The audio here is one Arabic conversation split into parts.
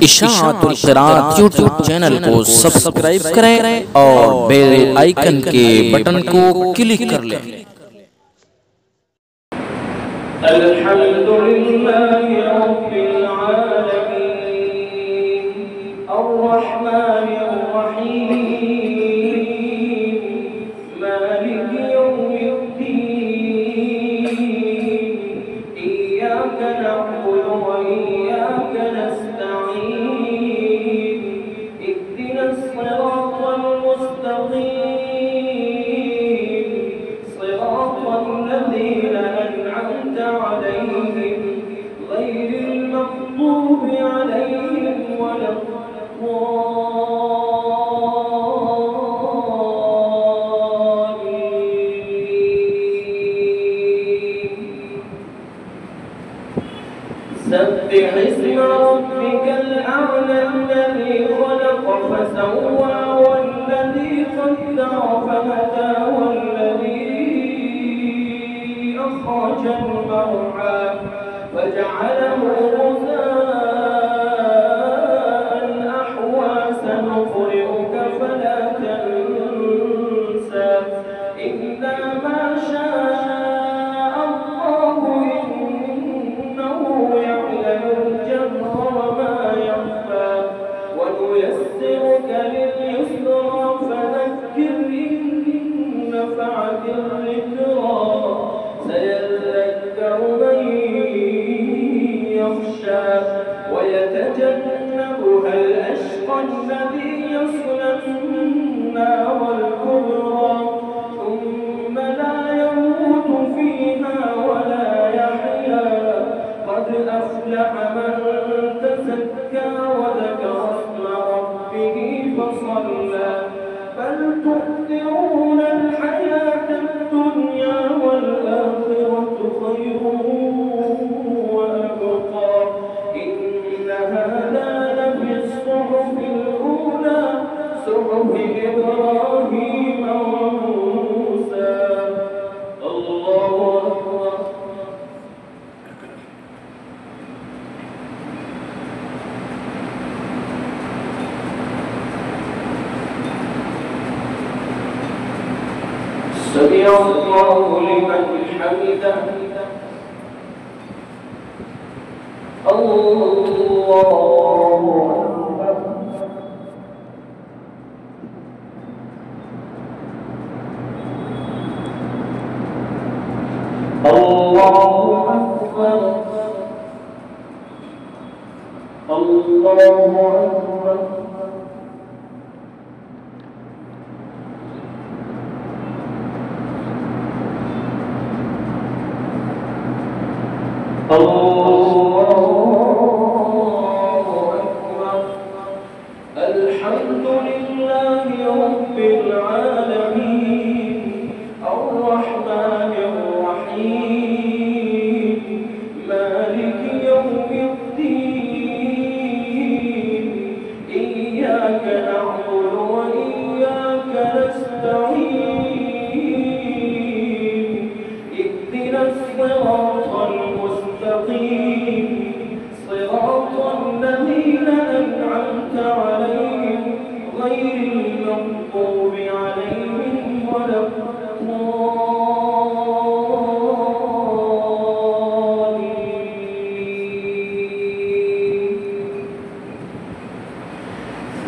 इशाअतुल क़िराअत YouTube channel को सब्सक्राइब करें और बेल आइकन के बटन को क्लिक कर लें। अल्हम्दुलिल्लाहि रब्बिल आलमीन अर्रहमानिर रहीम मालिकि यौमिद्दीन इय्याका नअबुदु व इय्याका नस्तईन इहदिनस सिरातल मुस्तक़ीम सिरातल लज़ीना अन'अमता अलैहिम गैरिल मग़्दूबि अलैहिम वलद्दाल्लीन। सब्बिह इस्म रब्बिकल अ'ला अल्लज़ी खलक़ फसव्वा वल्लज़ी क़द्दर फहदा वल्लज़ी अख़रजल मर्'आ फजअलहु गुसाअन अहवा सनुक़रि'ुक फला तंसा इल्ला मा शाअ अल्लाहु इन्नहु यअलमुल जहरा वमा यख़फा वनुयस्सिरुक लिल-युस्रा फذكر إن نفعت الذكرى سيذكر من يخشى ويتجنبها الأشقى الذي يصلى النار الكبرى ثم لا يموت فيها ولا يحيا قد أفلح من تزكى وذكر اسم ربه فصلى بل تؤثرون الحياة الدنيا والآخرة خير وأبقى إن هذا لفي الصحف الأولى صحف إبراهيم وموسى. الله أكبر. سمع الله لمن حمده. الله أكبر. الله أكبر. الله أكبر. الحمد لله رب العالمين الرحمن الرحيم مالك يوم الدين إياك نعبد وإياك نستعين اهدنا الصراط المستقيم صراط الذين أنعمت عليهم غير المغضوب عليهم ولا الضالين.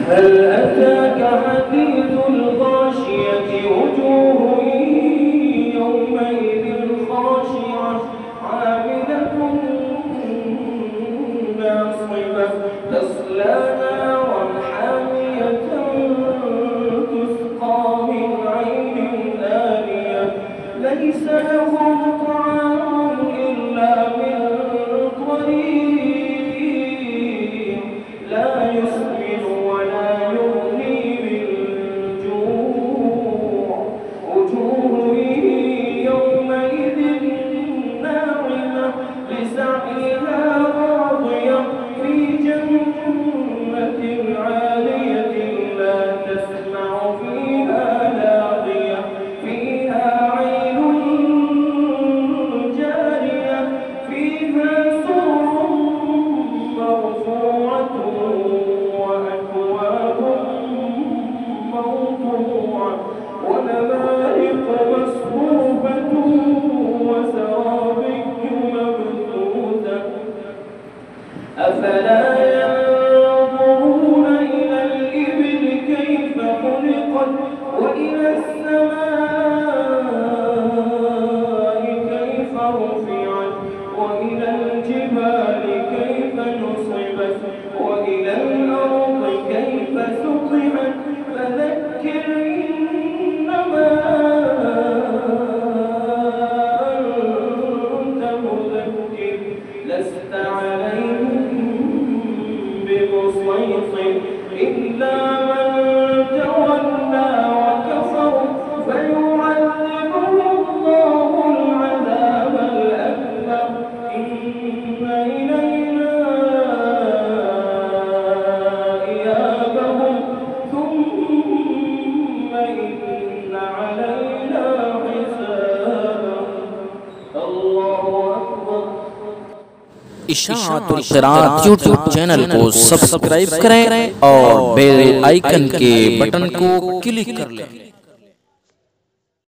هل أتاك حديث الغاشية وجوه يومئذ خاشعة عاملة ناصبة تصلى نارا حامية تسقى من عين آنية ليس لهم طعام إلا من ضريع لا يسمن ولا يغني من جوع وجوه يومئذ ناعمة لسعيها راضية في جنة أفلا ينظرون إلى الإبل كيف خلقت وإلى السماء كيف رفعت وإلى الجبال كيف نصبت وإلى الأرض كيف سطحت فذكر إنما أنت مذكر لست عليهم بمسيطر إلا من تولى وكفر فيعذبه الله العذاب الأكبر إن إلينا إيابهم ثم إن علينا حسابهم الله أكبر इशाअतुल क़िराअत यूट्यूब चैनल को सब्सक्राइब करें और बेल आइकन के बटन को क्लिक कर लें।